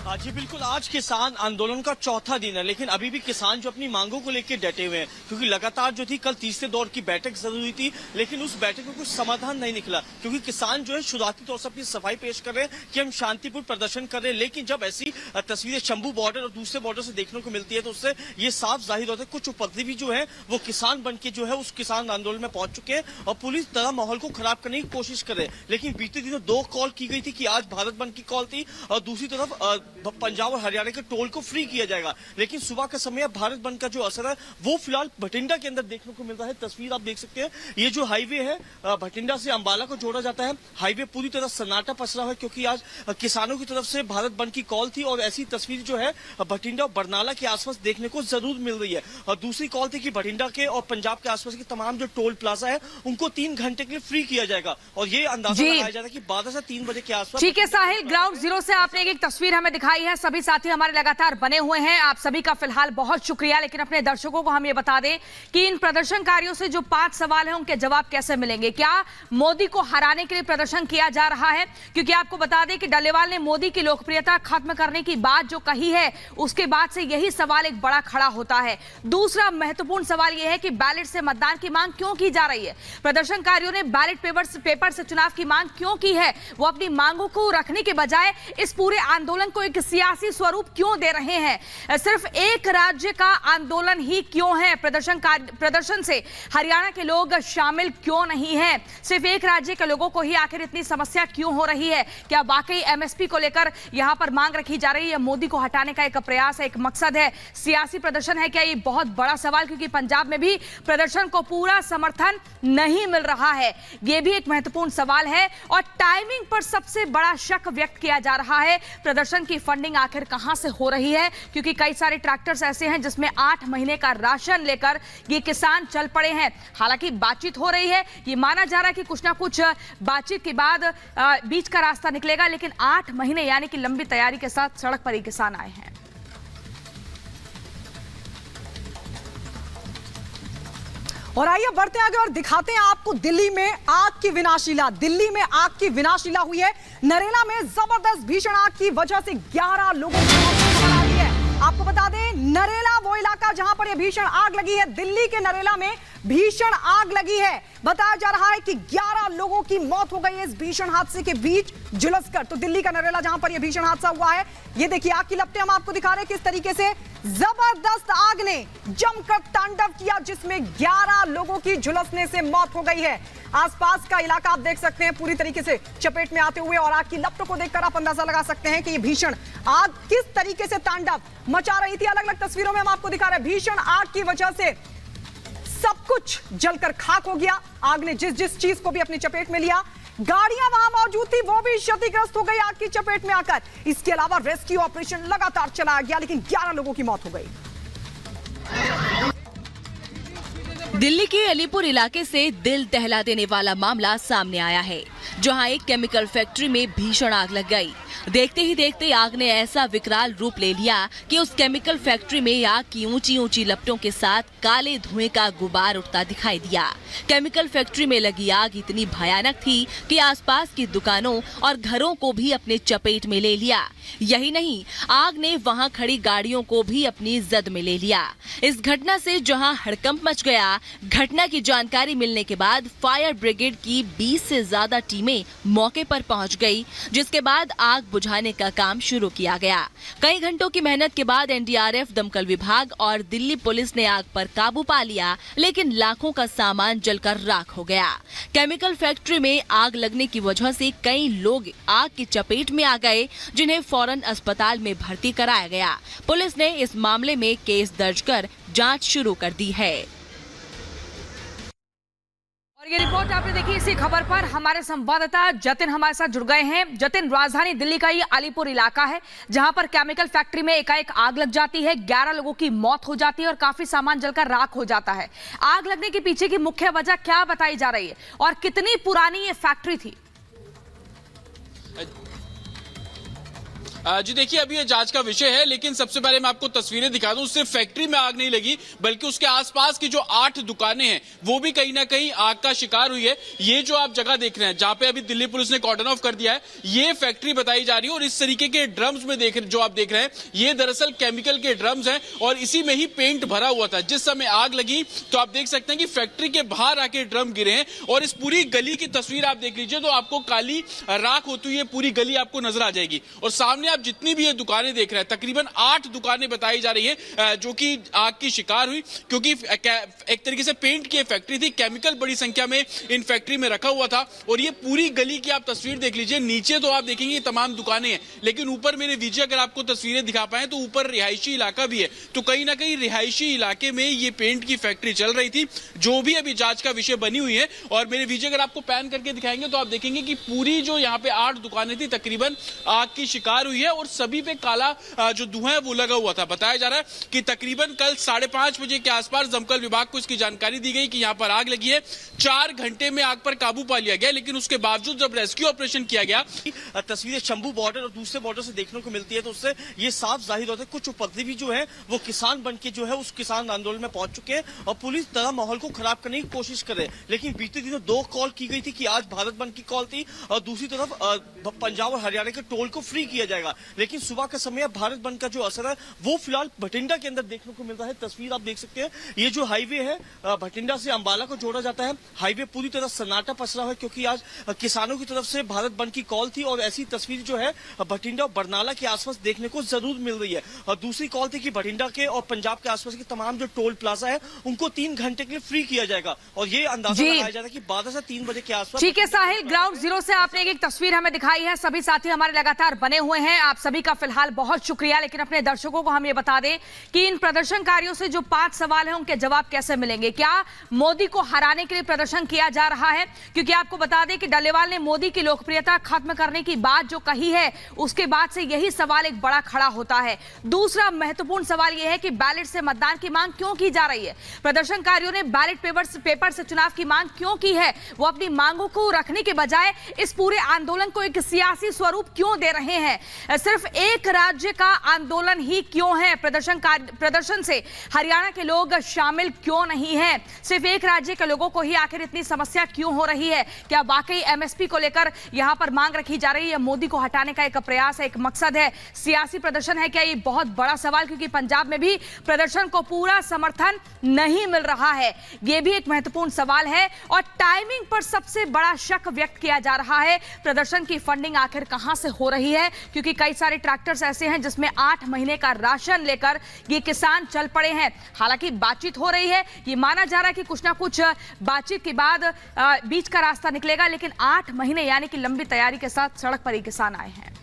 जी बिल्कुल, आज किसान आंदोलन का चौथा दिन है, लेकिन अभी भी किसान जो अपनी मांगों को लेकर डटे हुए हैं, क्योंकि लगातार जो थी कल तीसरे दौर की बैठक जरूरी थी, लेकिन उस बैठक में कुछ समाधान नहीं निकला, क्योंकि किसान जो है शुरुआती तौर से अपनी सफाई पेश कर रहे हैं कि हम शांतिपूर्ण प्रदर्शन कर रहे हैं, लेकिन जब ऐसी तस्वीरें शंभू बॉर्डर और दूसरे बॉर्डर से देखने को मिलती है तो उससे ये साफ जाहिर होता है कुछ उपद्रवी जो है वो किसान बन के जो है उस किसान आंदोलन में पहुंच चुके हैं और पूरी तरह माहौल को खराब करने की कोशिश कर रहे हैं। लेकिन बीते दिनों दो कॉल की गई थी कि आज भारत बंद की कॉल थी और दूसरी तरफ पंजाब और हरियाणा के टोल को फ्री किया जाएगा, लेकिन सुबह का समय भारत बंद का जो असर है वो फिलहाल भटिंडा के अंदर देखने को मिल रहा है। तस्वीर आप देख सकते हैं, ये जो हाईवे है भटिंडा से अंबाला को जोड़ा जाता है, हाईवे पूरी तरह सन्नाटा पसरा है क्योंकि आज किसानों की तरफ से भारत बंद की कॉल थी और ऐसी तस्वीर जो है भटिंडा और बरनाला के आसपास देखने को जरूर मिल रही है। और दूसरी कॉल थी कि भटिंडा के और पंजाब के आसपास के तमाम जो टोल प्लाजा है उनको 3 घंटे के लिए फ्री किया जाएगा और ये अंदाजा लगाया जा रहा है कि 12 से 3 बजे के आसपास। ठीक है साहिल, ग्राउंड जीरो से आपने एक तस्वीर हमें दिखाई है, सभी साथी हमारे लगातार बने हुए हैं, आप सभी का फिलहाल बहुत शुक्रिया। लेकिन अपने दर्शकों को हम ये बता दें कि इन प्रदर्शनकारियों से जो 5 सवाल हैं उनके जवाब कैसे मिलेंगे। क्या मोदी को हराने के लिए प्रदर्शन किया जा रहा है? क्योंकि आपको बता दें कि डल्लेवाल ने मोदी की लोकप्रियता खत्म करने की बात जो कही है उसके बाद से यही सवाल एक बड़ा खड़ा होता है। दूसरा महत्वपूर्ण सवाल यह है कि बैलेट से मतदान की मांग क्यों की जा रही है? प्रदर्शनकारियों ने बैलेट पेपर से चुनाव की मांग क्यों की है? वो अपनी मांगों को रखने के बजाय इस पूरे आंदोलन को एक सियासी स्वरूप क्यों दे रहे हैं? सिर्फ एक राज्य का आंदोलन ही क्यों है? प्रदर्शन से हरियाणा के लोग शामिल क्यों नहीं हैं? सिर्फ एक राज्य के लोगों को ही आखिर इतनी समस्या क्यों हो रही है? क्या वाकई एमएसपी को लेकर यहां पर मांग रखी जा रही है? मोदी को हटाने का एक प्रयास है, एक मकसद है, सियासी प्रदर्शन है क्या? ये बहुत बड़ा सवाल, क्योंकि पंजाब में भी प्रदर्शन को पूरा समर्थन नहीं मिल रहा है, ये भी एक महत्वपूर्ण सवाल है। और टाइमिंग पर सबसे बड़ा शक व्यक्त किया जा रहा है, प्रदर्शन की फंडिंग आखिर कहां से हो रही है? क्योंकि कई सारे ट्रैक्टर्स ऐसे हैं जिसमें 8 महीने का राशन लेकर ये किसान चल पड़े हैं। हालांकि बातचीत हो रही है, ये माना जा रहा है कि कुछ ना कुछ बातचीत के बाद बीच का रास्ता निकलेगा, लेकिन 8 महीने यानी कि लंबी तैयारी के साथ सड़क पर ये किसान आए हैं। और आइए बढ़ते आगे और दिखाते हैं आपको दिल्ली में आग की विनाशलीला। दिल्ली में आग की विनाशलीला हुई है। नरेला में जबरदस्त भीषण आग की वजह से 11 लोगों की मौत हो रही है। आपको बता दें, नरेला वो इलाका जहां पर यह भीषण आग लगी है, दिल्ली के नरेला में भीषण आग लगी है। बताया जा रहा है कि 11 लोगों की मौत हो गई है इस भीषण हादसे के बीच झुलसकर। तो दिल्ली का नरेला जहां पर यह भीषण हादसा हुआ है, ये देखिए आग की लपटें हम आपको दिखा रहे हैं किस तरीके से जबरदस्त आग ने जमकर तांडव किया, जिसमें 11 लोगों की झुलसने से मौत हो गई है। आसपास का इलाका आप देख सकते हैं पूरी तरीके से चपेट में आते हुए, और आग की लपटों को देखकर आप अंदाजा लगा सकते हैं कि यह भीषण आग किस तरीके से तांडव मचा रही थी। अलग अलग तस्वीरों में हम आपको दिखा रहे हैं, भीषण आग की वजह से सब कुछ जलकर खाक हो गया। आग ने जिस चीज को भी अपनी चपेट में लिया, गाड़ियां वहां मौजूद थी वो भी क्षतिग्रस्त हो गई आग की चपेट में आकर। इसके अलावा रेस्क्यू ऑपरेशन लगातार चलाया गया, लेकिन 11 लोगों की मौत हो गई। दिल्ली के अलीपुर इलाके से दिल दहला देने वाला मामला सामने आया है, जहां एक केमिकल फैक्ट्री में भीषण आग लग गई। देखते ही देखते आग ने ऐसा विकराल रूप ले लिया कि उस केमिकल फैक्ट्री में आग की ऊंची ऊंची लपटों के साथ काले धुएं का गुबार उठता दिखाई दिया। केमिकल फैक्ट्री में लगी आग इतनी भयानक थी कि आसपास की दुकानों और घरों को भी अपने चपेट में ले लिया। यही नहीं, आग ने वहां खड़ी गाड़ियों को भी अपनी जद में ले लिया। इस घटना से जहां हड़कंप मच गया, घटना की जानकारी मिलने के बाद फायर ब्रिगेड की 20 से ज्यादा टीमें मौके पर पहुंच गई, जिसके बाद आग बुझाने का काम शुरू किया गया। कई घंटों की मेहनत के बाद एनडीआरएफ, दमकल विभाग और दिल्ली पुलिस ने आग पर काबू पा लिया, लेकिन लाखों का सामान जलकर राख हो गया। केमिकल फैक्ट्री में आग लगने की वजह से कई लोग आग की चपेट में आ गए, जिन्हें फौरन अस्पताल में भर्ती कराया गया। पुलिस ने इस मामले में केस दर्ज कर जांच शुरू कर दी है। और ये रिपोर्ट आपने देखी, इसी खबर पर हमारे संवाददाता जतिन हमारे साथ जुड़ गए हैं। जतिन, राजधानी दिल्ली का ये अलीपुर इलाका है जहां पर केमिकल फैक्ट्री में एकाएक आग लग जाती है, 11 लोगों की मौत हो जाती है और काफी सामान जलकर राख हो जाता है। आग लगने के पीछे की मुख्य वजह क्या बताई जा रही है और कितनी पुरानी ये फैक्ट्री थी? जी देखिए, अभी ये जांच का विषय है, लेकिन सबसे पहले मैं आपको तस्वीरें दिखा दूं। सिर्फ फैक्ट्री में आग नहीं लगी, बल्कि उसके आसपास की जो 8 दुकानें हैं वो भी कहीं ना कहीं आग का शिकार हुई है। ये जो आप जगह देख रहे हैं, जहां पे अभी दिल्ली पुलिस ने कॉर्डन ऑफ कर दिया है, ये फैक्ट्री बताई जा रही है। और इस तरीके के ड्रम्स में जो आप देख रहे हैं, ये दरअसल केमिकल के ड्रम्स हैं और इसी में ही पेंट भरा हुआ था। जिस समय आग लगी तो आप देख सकते हैं कि फैक्ट्री के बाहर आके ड्रम गिरे हैं और इस पूरी गली की तस्वीर आप देख लीजिए तो आपको काली राख होती हुई पूरी गली आपको नजर आ जाएगी। और सामने आप जितनी भी ये दुकानें देख रहे हैं, तकरीबन 8 दुकानें बताई जा रही है जो कि आग की शिकार हुई, क्योंकि एक तरीके से पेंट की फैक्ट्री थी। केमिकल बड़ी संख्या में इन फैक्ट्री में रखा हुआ था। और ये पूरी गली की आप तस्वीर देख लीजिए। नीचे तो आप देखेंगे तमाम दुकानें हैं, लेकिन ऊपर मेरे विजय अगर आपको तस्वीरें दिखा पाए तो ऊपर रिहायशी इलाका भी है। तो कहीं ना कहीं रिहायशी इलाके में ये पेंट की फैक्ट्री चल रही थी, जो भी अभी जांच का विषय बनी हुई है। और मेरे विजय अगर आपको पैन करके दिखाएंगे तो आप देखेंगे कि पूरी जो यहाँ पे 8 दुकानें थी तकरीबन आग की शिकार हुई है और सभी पे काला जो धुआं है वो लगा हुआ था। बताया जा रहा है कि तकरीबन कल 5:30 बजे के आसपास दमकल विभाग को इसकी जानकारी दी गई कि यहाँ पर आग लगी है। 4 घंटे में आग पर काबू पा लिया गया, लेकिन उसके बावजूद जब रेस्क्यू ऑपरेशन किया गया, तस्वीरें शंभू बॉर्डर और दूसरे बॉर्डर से देखने को मिलती है तो उससे ये साफ जाहिर होता है कुछ उपद्रवी जो है वो किसान बन के जो है उस किसान आंदोलन में पहुंच चुके हैं और पुलिस तरह माहौल को खराब करने की कोशिश करे। लेकिन बीते दिनों 2 कॉल की गई थी कि आज भारत बंद की कॉल थी और दूसरी तरफ पंजाब और हरियाणा के टोल को फ्री किया जाएगा। लेकिन सुबह का समय भारत बंद का जो असर है वो फिलहाल भटिंडा के अंदर देखने को मिल रहा है। तस्वीर आप देख सकते हैं, ये जो हाईवे है भटिंडा से अंबाला को जोड़ा जाता है, हाईवे पूरी तरह सन्नाटा पसरा है क्योंकि आज किसानों की तरफ से भारत बंद की कॉल थी। और ऐसी तस्वीर जो है भटिंडा और बरनाला के आसपास देखने को जरूर मिल रही है। और दूसरी कॉल थी कि भटिंडा के और पंजाब के आसपास के तमाम जो टोल प्लाजा है उनको 3 घंटे के लिए फ्री किया जाएगा। और ये अंदाजा लगाया जा रहा है कि 12 से 3 बजे के आसपास। ठीक है साहिल, ग्राउंड जीरो से आपने एक तस्वीर हमें दिखाई है। सभी साथी हमारे लगातार बने हुए हैं, आप सभी का फिलहाल बहुत शुक्रिया। लेकिन अपने दर्शकों को हम ये बता दें कि इन प्रदर्शनकारियों से जो 5 सवाल हैं उनके जवाब कैसे मिलेंगे। क्या मोदी को हराने के लिए प्रदर्शन किया जा रहा है? क्योंकि आपको बता दें कि डल्लेवाल ने मोदी की लोकप्रियता खत्म करने की बात जो कही है उसके बाद से यही सवाल एक बड़ा खड़ा होता है। दूसरा महत्वपूर्ण सवाल यह है कि बैलेट से मतदान की मांग क्यों की जा रही है? प्रदर्शनकारियों ने बैलेट पेपर से चुनाव की मांग क्यों की है? वो अपनी मांगों को रखने के बजाय इस पूरे आंदोलन को एक सियासी स्वरूप क्यों दे रहे हैं? सिर्फ एक राज्य का आंदोलन ही क्यों है? प्रदर्शन से हरियाणा के लोग शामिल क्यों नहीं है? सिर्फ एक राज्य के लोगों को ही आखिर इतनी समस्या क्यों हो रही है? क्या वाकई एमएसपी को लेकर यहां पर मांग रखी जा रही है? मोदी को हटाने का एक प्रयास है, एक मकसद है, सियासी प्रदर्शन है क्या? ये बहुत बड़ा सवाल, क्योंकि पंजाब में भी प्रदर्शन को पूरा समर्थन नहीं मिल रहा है। यह भी एक महत्वपूर्ण सवाल है। और टाइमिंग पर सबसे बड़ा शक व्यक्त किया जा रहा है। प्रदर्शन की फंडिंग आखिर कहां से हो रही है? क्योंकि कई सारे ट्रैक्टर्स ऐसे हैं जिसमें 8 महीने का राशन लेकर ये किसान चल पड़े हैं। हालांकि बातचीत हो रही है, ये माना जा रहा है कि कुछ ना कुछ बातचीत के बाद बीच का रास्ता निकलेगा, लेकिन 8 महीने यानी कि लंबी तैयारी के साथ सड़क पर ये किसान आए हैं।